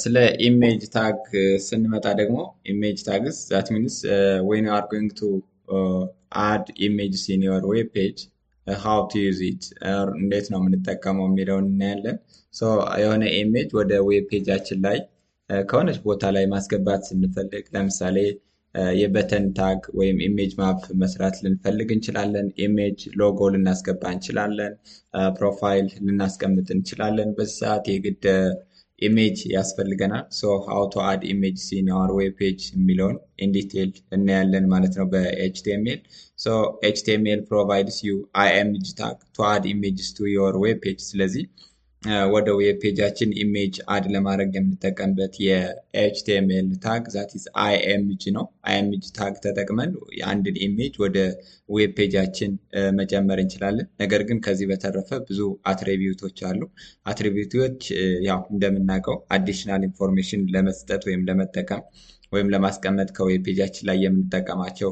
ስለ ኢሜጅ ታግ ስንመጣ ደግሞ ኢሜጅ ታግስ ዛት ሚንስ ዌን ዩ አር ጎይንግ ቱ አድ ኢሜጅስ ኢን ዮር ዌብ ፔጅ ሃው ቱ ዩዝ ኢት እንዴት ነው የምንጠቀመው የሚለውን እናያለን። ሶ የሆነ ኢሜጅ ወደ ዌብ ፔጃችን ላይ ከሆነች ቦታ ላይ ማስገባት ስንፈልግ ለምሳሌ የበተን ታግ ወይም ኢሜጅ ማፕ መስራት ልንፈልግ እንችላለን። ኢሜጅ ሎጎ ልናስገባ እንችላለን። ፕሮፋይል ልናስቀምጥ እንችላለን። በዚህ ሰዓት የግድ ኢሜጅ ያስፈልገናል። ሶ ሃው ቱ አድ ኢሜጅስ ኢን አወር ዌብ ፔጅ የሚለውን ኢን ዲቴል እናያለን ማለት ነው በኤችቲኤምኤል። ሶ ኤችቲኤምኤል ፕሮቫይድስ ዩ አይኤምጂ ታግ ቱ አድ ኢሜጅስ ቱ ዮር ዌብ ፔጅ። ስለዚህ ወደ ዌብ ፔጃችን ኢሜጅ አድ ለማድረግ የምንጠቀምበት የኤችቲኤምኤል ታግ ዛት ኢዝ አይኤምጂ ነው። አይኤምጂ ታግ ተጠቅመን አንድን ኢሜጅ ወደ ዌብ ፔጃችን መጨመር እንችላለን። ነገር ግን ከዚህ በተረፈ ብዙ አትሪቢዩቶች አሉ። አትሪቢዩቶች ያው እንደምናውቀው አዲሽናል ኢንፎርሜሽን ለመስጠት ወይም ለመጠቀም ወይም ለማስቀመጥ ከዌብ ፔጃችን ላይ የምንጠቀማቸው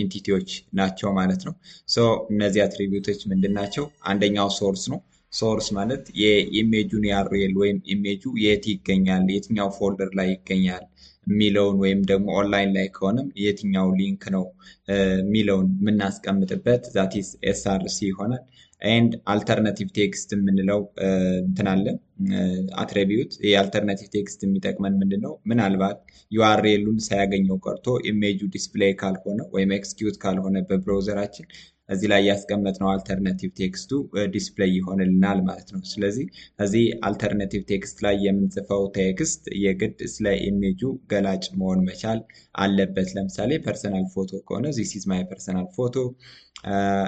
ኢንቲቲዎች ናቸው ማለት ነው። ሶ እነዚህ አትሪቢዩቶች ምንድን ናቸው? አንደኛው ሶርስ ነው። ሶርስ ማለት የኢሜጁን ዩአርኤል ወይም ኢሜጁ የት ይገኛል፣ የትኛው ፎልደር ላይ ይገኛል የሚለውን ወይም ደግሞ ኦንላይን ላይ ከሆነም የትኛው ሊንክ ነው የሚለውን የምናስቀምጥበት ዛቲስ ኤስአርሲ ይሆናል። ኤንድ አልተርናቲቭ ቴክስት የምንለው እንትን አለ አትሪቢዩት። የአልተርናቲቭ ቴክስት የሚጠቅመን ምንድን ነው? ምናልባት ዩአርኤሉን ሳያገኘው ቀርቶ ኢሜጁ ዲስፕሌይ ካልሆነ ወይም ኤክስኪዩት ካልሆነ በብራውዘራችን እዚህ ላይ ያስቀመጥነው አልተርናቲቭ ቴክስቱ ዲስፕሌይ ይሆንልናል ማለት ነው። ስለዚህ እዚህ አልተርናቲቭ ቴክስት ላይ የምንጽፈው ቴክስት የግድ ስለ ኢሜጁ ገላጭ መሆን መቻል አለበት። ለምሳሌ ፐርሰናል ፎቶ ከሆነ ዚስ ኢዝ ማይ ፐርሰናል ፎቶ፣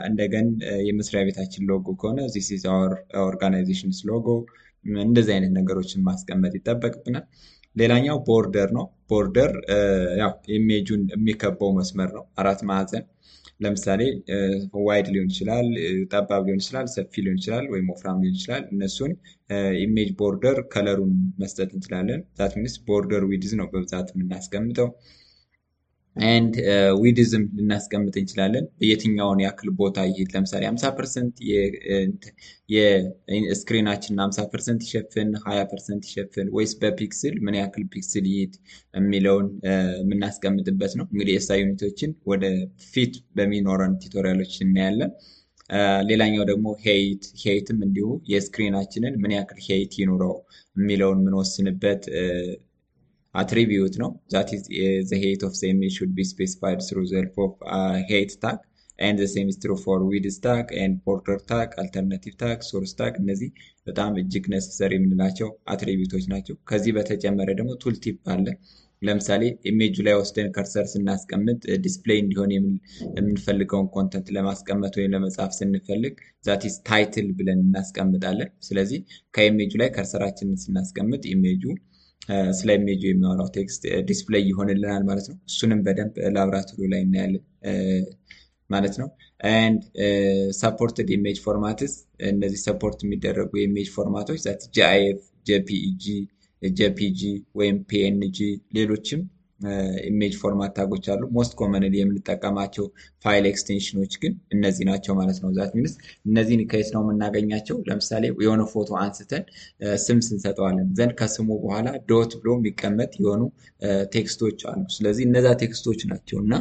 እንደገን የመስሪያ ቤታችን ሎጎ ከሆነ ዚስ ኢዝ አወር ኦርጋናይዜሽንስ ሎጎ፣ እንደዚህ አይነት ነገሮችን ማስቀመጥ ይጠበቅብናል። ሌላኛው ቦርደር ነው። ቦርደር ያው ኢሜጁን የሚከበው መስመር ነው፣ አራት ማዕዘን። ለምሳሌ ዋይድ ሊሆን ይችላል፣ ጠባብ ሊሆን ይችላል፣ ሰፊ ሊሆን ይችላል፣ ወይም ወፍራም ሊሆን ይችላል። እነሱን ኢሜጅ ቦርደር ከለሩን መስጠት እንችላለን። ዛት ሚንስ ቦርደር ዊድዝ ነው በብዛት የምናስቀምጠው። ኤንድ ዊድዝም ልናስቀምጥ እንችላለን። የትኛውን ያክል ቦታ ይሄድ፣ ለምሳሌ 50% የስክሪናችንን 50% ይሸፍን፣ 20% ይሸፍን፣ ወይስ በፒክስል ምን ያክል ፒክስል ይሄድ የሚለውን የምናስቀምጥበት ነው። እንግዲህ ኤስአይ ዩኒቶችን ወደ ፊት በሚኖረን ቱቶሪያሎች እናያለን። ሌላኛው ደግሞ ሄይትም እንዲሁ የስክሪናችንን ምን ያክል ሄይት ይኑረው የሚለውን የምንወስንበት attribute ነው። that is the height of the image should be specified through the help of height tag and the same is true for width tag and border tag, alternative tag, source tag። እነዚህ በጣም እጅግ ነሰሰሪ የምንላቸው አትሪቢዩቶች ናቸው። ከዚህ በተጨመረ ደግሞ ቱል ቲፕ አለ። ለምሳሌ ኢሜጁ ላይ ወስደን ከርሰር ስናስቀምጥ ዲስፕሌይ እንዲሆን የምንፈልገውን ኮንተንት ለማስቀመጥ ወይም ለመጻፍ ስንፈልግ that is ታይትል ብለን እናስቀምጣለን። ስለዚህ ከኢሜጁ ላይ ከርሰራችንን ስናስቀምጥ ኢሜጁ ስለ ኢሜጁ የሚያወራው ቴክስት ዲስፕሌይ ይሆንልናል ማለት ነው። እሱንም በደንብ ላብራቶሪ ላይ እናያለን ማለት ነው። ኤንድ ሰፖርትድ ኢሜጅ ፎርማትስ፣ እነዚህ ሰፖርት የሚደረጉ የኢሜጅ ፎርማቶች ዛት ጂአይኤፍ፣ ጄፒጂ ወይም ፒኤንጂ፣ ሌሎችም ኢሜጅ ፎርማት ታጎች አሉ። ሞስት ኮመንሊ የምንጠቀማቸው ፋይል ኤክስቴንሽኖች ግን እነዚህ ናቸው ማለት ነው። ዛት ሚንስ እነዚህን ከየት ነው የምናገኛቸው? ለምሳሌ የሆነ ፎቶ አንስተን ስም ስንሰጠዋለን ዘንድ ከስሙ በኋላ ዶት ብሎ የሚቀመጥ የሆኑ ቴክስቶች አሉ። ስለዚህ እነዛ ቴክስቶች ናቸው እና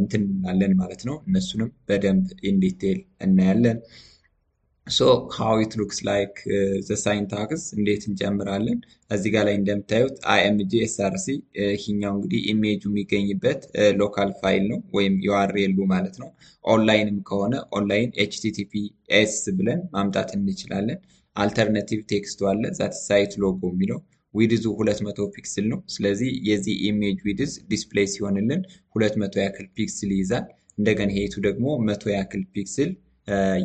እንትን አለን ማለት ነው። እነሱንም በደንብ ኢን ዲቴል እናያለን። ሶ ሃው ኢት ሉክስ ላይክ ዘ ሳይንታክስ እንዴት እንጨምራለን? እዚህ ጋር ላይ እንደምታዩት አይኤምጂ ኤስአርሲ፣ ይህኛው እንግዲህ ኢሜጁ የሚገኝበት ሎካል ፋይል ነው ወይም ዩአርኤሉ ማለት ነው። ኦንላይንም ከሆነ ኦንላይን ኤችቲቲፒኤስ ብለን ማምጣት እንችላለን። አልተርናቲቭ ቴክስቱ አለ ዛት ሳይት ሎጎ የሚለው። ዊድዙ 200 ፒክስል ነው። ስለዚህ የዚህ ኢሜጅ ዊድዝ ዲስፕሌይ ሲሆንልን 200 ያክል ፒክስል ይይዛል። እንደገና ሄቱ ደግሞ 100 ያክል ፒክስል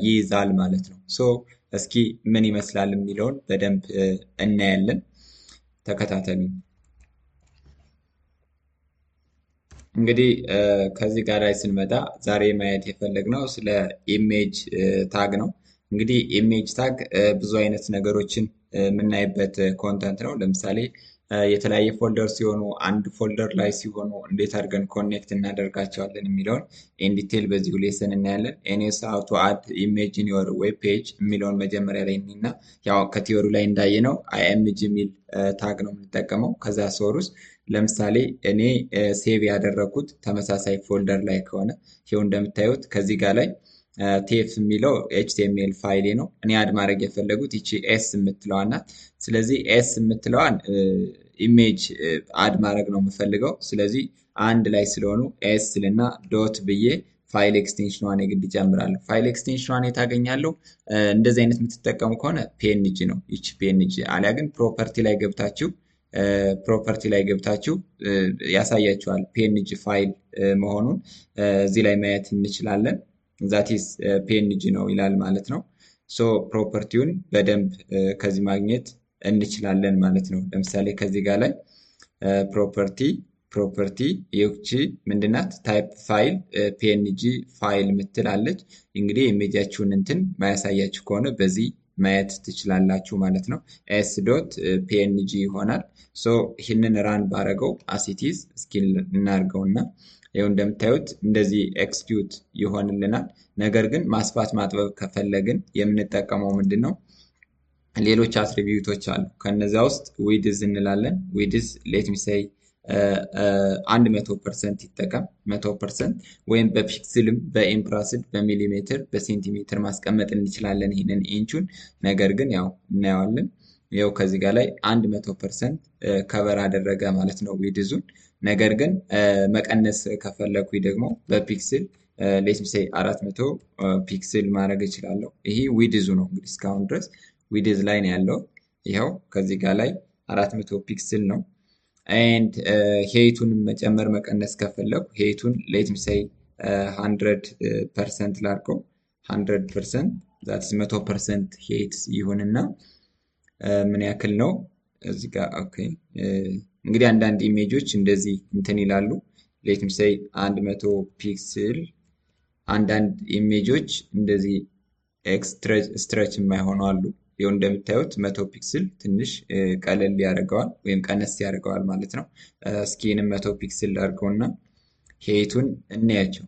ይይዛል ማለት ነው። ሶ እስኪ ምን ይመስላል የሚለውን በደንብ እናያለን። ተከታተሉ። እንግዲህ ከዚህ ጋር ላይ ስንመጣ ዛሬ ማየት የፈለግነው ስለ ኢሜጅ ታግ ነው። እንግዲህ ኢሜጅ ታግ ብዙ አይነት ነገሮችን የምናይበት ኮንተንት ነው። ለምሳሌ የተለያየ ፎልደር ሲሆኑ አንድ ፎልደር ላይ ሲሆኑ እንዴት አድርገን ኮኔክት እናደርጋቸዋለን የሚለውን ኢን ዲቴል በዚሁ ሌሰን እናያለን። ኤኒስ ሃው ቱ አድ ኢሜጅ ኢን ዮር ዌብ ፔጅ የሚለውን መጀመሪያ ላይ እና ያው ከቲዮሪ ላይ እንዳየነው አይኤምጂ የሚል ታግ ነው የምንጠቀመው። ከዛ ሶርስ ለምሳሌ እኔ ሴቭ ያደረኩት ተመሳሳይ ፎልደር ላይ ከሆነ ይኸው እንደምታዩት ከዚህ ጋር ላይ ቴፍ የሚለው ኤችቲኤምኤል ፋይሌ ነው። እኔ አድ ማድረግ የፈለጉት ይቺ ኤስ የምትለዋን ናት። ስለዚህ ኤስ የምትለዋን ኢሜጅ አድ ማድረግ ነው የምፈልገው። ስለዚህ አንድ ላይ ስለሆኑ ኤስ ልና ዶት ብዬ ፋይል ኤክስቴንሽኗን የግድ ይጨምራለሁ። ፋይል ኤክስቴንሽኗን የታገኛለሁ። እንደዚህ አይነት የምትጠቀሙ ከሆነ ፒኤንጂ ነው ይቺ ፒኤንጂ። አሊያ ግን ፕሮፐርቲ ላይ ገብታችሁ ያሳያችኋል ፒኤንጂ ፋይል መሆኑን እዚህ ላይ ማየት እንችላለን። ዛቲስ ፒኤንጂ ነው ይላል ማለት ነው። ሶ ፕሮፐርቲውን በደንብ ከዚህ ማግኘት እንችላለን ማለት ነው። ለምሳሌ ከዚህ ጋር ላይ ፕሮፐርቲ ይቺ ምንድናት? ታይፕ ፋይል ፒኤንጂ ፋይል ምትላለች። እንግዲህ ኢሜጃችሁን እንትን ማያሳያችሁ ከሆነ በዚህ ማየት ትችላላችሁ ማለት ነው። ኤስ ዶት ፒኤንጂ ይሆናል። ሶ ይህንን ራን ባረገው አሲቲዝ ስኪል እናርገውና ይኸው እንደምታዩት እንደዚህ ኤክስኪዩት ይሆንልናል። ነገር ግን ማስፋት ማጥበብ ከፈለግን የምንጠቀመው ምንድን ነው? ሌሎች አትሪቢዩቶች አሉ። ከነዚያ ውስጥ ዊድዝ እንላለን። ዊድዝ ሌት ሚ ሴይ 100% ይጠቀም 100% ወይም በፒክስልም በኢምፕራስድ በሚሊሜትር በሴንቲሜትር ማስቀመጥ እንችላለን ይህንን ኢንቹን። ነገር ግን ያው እናየዋለን። ይኸው ከዚህ ጋር ላይ 100% ከቨር አደረገ ማለት ነው ዊድዙን። ነገር ግን መቀነስ ከፈለኩኝ ደግሞ በፒክስል ሌት ሚ ሴይ 400 ፒክስል ማድረግ እችላለሁ። ይሄ ዊድዙ ነው። እንግዲህ እስካሁን ድረስ ዊድዝ ላይ ነው ያለው። ይኸው ከዚህ ጋር ላይ 400 ፒክስል ነው። ኤንድ ሄይቱንም መጨመር መቀነስ ከፈለኩ ሄይቱን ሌት ሚ ሴይ 100% ላድርገው። 100% ዛትስ 100% ሄይት ይሁንና ምን ያክል ነው እዚህ ጋር ኦኬ። እንግዲህ አንዳንድ ኢሜጆች እንደዚህ እንትን ይላሉ። ሌት ሚ ሴይ 100 ፒክስል። አንዳንድ ኢሜጆች እንደዚህ ስትሬች የማይሆኑ አሉ። ይኸው እንደምታዩት 100 ፒክስል ትንሽ ቀለል ያደርገዋል ወይም ቀነስ ያደርገዋል ማለት ነው። ስኪንም 100 ፒክስል አድርገውና ሄይቱን እንያቸው።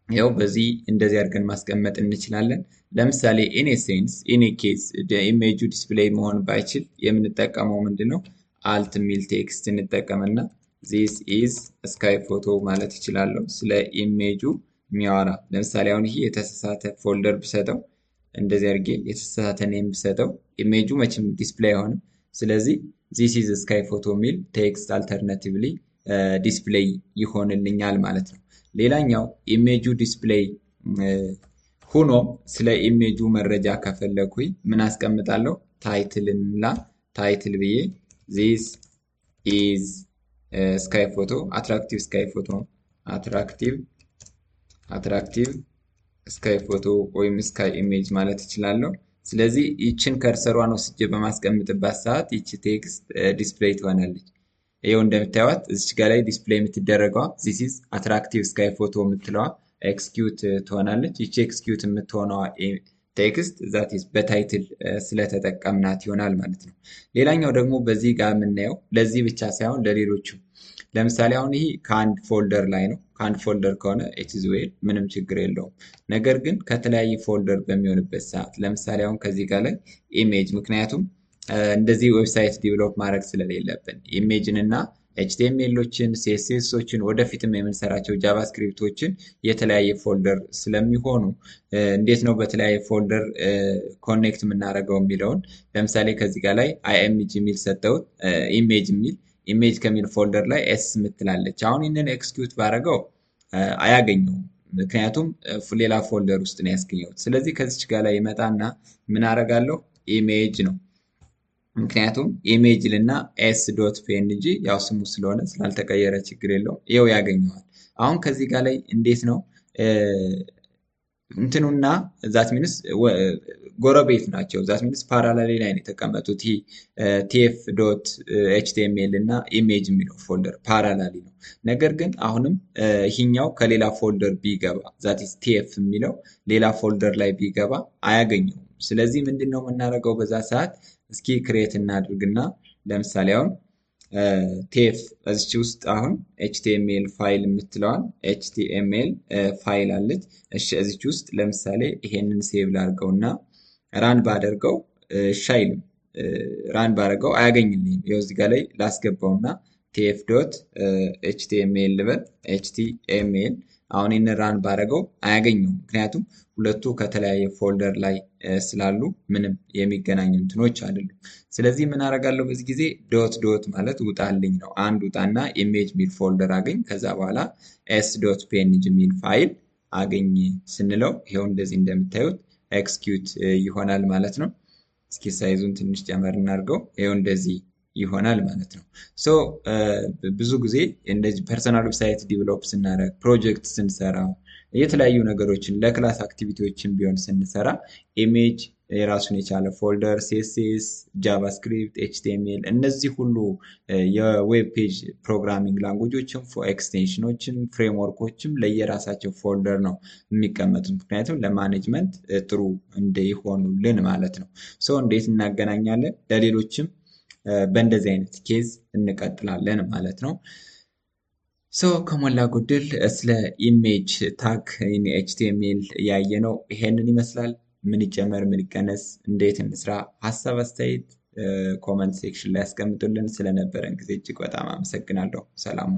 ያው በዚህ እንደዚህ አድርገን ማስቀመጥ እንችላለን። ለምሳሌ ኢን ሴንስ ኢን ኬስ ኢሜጁ ዲስፕሌይ መሆን ባይችል የምንጠቀመው ምንድነው? አልት ሚል ቴክስት እንጠቀምና ዚስ ኢዝ ስካይ ፎቶ ማለት ይችላለሁ። ስለ ኢሜጁ የሚያወራ ለምሳሌ አሁን ይሄ የተሳሳተ ፎልደር ብሰጠው እንደዚህ አድርጌ የተሳሳተ ኔም ብሰጠው ኢሜጁ መቼም ዲስፕሌይ አይሆንም። ስለዚህ ዚስ ኢዝ ስካይ ፎቶ ሚል ቴክስት አልተርናቲቭሊ ዲስፕሌይ ይሆንልኛል ማለት ነው። ሌላኛው ኢሜጁ ዲስፕሌይ ሆኖ ስለ ኢሜጁ መረጃ ከፈለኩኝ ምን አስቀምጣለሁ? ታይትልና ታይትል ብዬ ዚስ ኢዝ ስካይ ፎቶ አትራክቲቭ ስካይ ፎቶ አትራክቲቭ ስካይ ፎቶ ወይም ስካይ ኢሜጅ ማለት እችላለሁ። ስለዚህ ይችን ከርሰሯን ወስጄ በማስቀምጥባት ሰዓት ይቺ ቴክስት ዲስፕሌይ ትሆናለች። ይኸው እንደምታዩት እዚች ጋር ላይ ዲስፕሌይ የምትደረገዋ ዚስ ኢዝ አትራክቲቭ ስካይ ፎቶ የምትለዋ ኤክስኪዩት ትሆናለች። ይቺ ኤክስኪዩት የምትሆነዋ ቴክስት ዛት ኢዝ በታይትል ስለተጠቀምናት ይሆናል ማለት ነው። ሌላኛው ደግሞ በዚህ ጋር የምናየው ለዚህ ብቻ ሳይሆን ለሌሎችም ለምሳሌ አሁን ይሄ ከአንድ ፎልደር ላይ ነው። ከአንድ ፎልደር ከሆነ ኢትዝ ዌል ምንም ችግር የለውም። ነገር ግን ከተለያየ ፎልደር በሚሆንበት ሰዓት ለምሳሌ አሁን ከዚህ ጋር ላይ ኢሜጅ፣ ምክንያቱም እንደዚህ ዌብሳይት ዲቨሎፕ ማድረግ ስለሌለብን ኢሜጅን እና ኤችቲኤምኤሎችን ሲኤስኤሶችን ወደፊትም የምንሰራቸው ጃቫስክሪፕቶችን የተለያየ ፎልደር ስለሚሆኑ እንዴት ነው በተለያየ ፎልደር ኮኔክት የምናደርገው የሚለውን ለምሳሌ ከዚህ ጋር ላይ አይኤምጂ የሚል ሰጠሁት ኢሜጅ የሚል ኢሜጅ ከሚል ፎልደር ላይ ኤስ ምትላለች። አሁን ይህንን ኤክስኪዩት ባደረገው አያገኘውም፣ ምክንያቱም ሌላ ፎልደር ውስጥ ነው ያስገኘሁት። ስለዚህ ከዚች ጋር ላይ ይመጣና ምን አደርጋለሁ? ኢሜጅ ነው። ምክንያቱም ኢሜጅ ልና ኤስ ዶት ፒኤንጂ ያው ስሙ ስለሆነ ስላልተቀየረ ችግር የለውም። ይኸው ያገኘዋል። አሁን ከዚህ ጋር ላይ እንዴት ነው እንትኑና ዛት ሚንስ ጎረቤት ናቸው። ዛት ሚንስ ፓራላሊ ላይ ነው የተቀመጡት። ይህ ቲኤፍ ዶት ኤችቲኤምኤል እና ኢሜጅ የሚለው ፎልደር ፓራላሊ ነው። ነገር ግን አሁንም ይህኛው ከሌላ ፎልደር ቢገባ ዛት ኢዝ ቲኤፍ የሚለው ሌላ ፎልደር ላይ ቢገባ አያገኘውም። ስለዚህ ምንድን ነው የምናደርገው በዛ ሰዓት? እስኪ ክሬት እናድርግና ለምሳሌ አሁን ቴፍ እዚች ውስጥ አሁን ኤችቲኤምኤል ፋይል የምትለዋን ኤችቲኤምኤል ፋይል አለች። እሺ እዚች ውስጥ ለምሳሌ ይሄንን ሴቭ ላድርገውና ራን ባደርገው እሺ አይልም። ራን ባደርገው አያገኝልኝም። ይኸው እዚህ ጋር ላይ ላስገባውና ቲኤፍ ዶት ኤችቲኤምኤል ልበል ኤችቲኤምኤል አሁን ይህን ራን ባደረገው አያገኘውም። ምክንያቱም ሁለቱ ከተለያየ ፎልደር ላይ ስላሉ ምንም የሚገናኙ እንትኖች አይደሉም። ስለዚህ ምን አደርጋለሁ በዚህ ጊዜ ዶት ዶት ማለት ውጣልኝ ነው። አንድ ውጣና ኢሜጅ ሚል ፎልደር አገኝ። ከዛ በኋላ ኤስ ዶት ፒኤንጂ ሚል ፋይል አገኝ ስንለው ይሄው እንደዚህ እንደምታዩት ኤክስኪዩት ይሆናል ማለት ነው። እስኪ ሳይዙን ትንሽ ጨመር እናድርገው። ይሄው እንደዚህ ይሆናል ማለት ነው። ሶ ብዙ ጊዜ እንደዚህ ፐርሰናል ዌብሳይት ዲቨሎፕ ስናደርግ ፕሮጀክት ስንሰራ የተለያዩ ነገሮችን ለክላስ አክቲቪቲዎችን ቢሆን ስንሰራ ኢሜጅ የራሱን የቻለ ፎልደር፣ ሲኤስኤስ፣ ጃቫስክሪፕት፣ ኤችቲኤምኤል እነዚህ ሁሉ የዌብ ፔጅ ፕሮግራሚንግ ላንጉጆችም ኤክስቴንሽኖችም ፍሬምወርኮችም ለየራሳቸው ፎልደር ነው የሚቀመጡት። ምክንያቱም ለማኔጅመንት ጥሩ እንዲሆኑልን ማለት ነው። ሶ እንዴት እናገናኛለን? ለሌሎችም በእንደዚህ አይነት ኬዝ እንቀጥላለን ማለት ነው። ሶ ከሞላ ጎደል ስለ ኢሜጅ ታግ ኤችቲኤምኤል ያየነው ይሄንን ይመስላል። ምን ይጨመር፣ ምን ይቀነስ፣ እንዴት እንስራ፣ ሀሳብ አስተያየት ኮመንት ሴክሽን ላይ ያስቀምጡልን። ስለነበረን ጊዜ እጅግ በጣም አመሰግናለሁ። ሰላሙ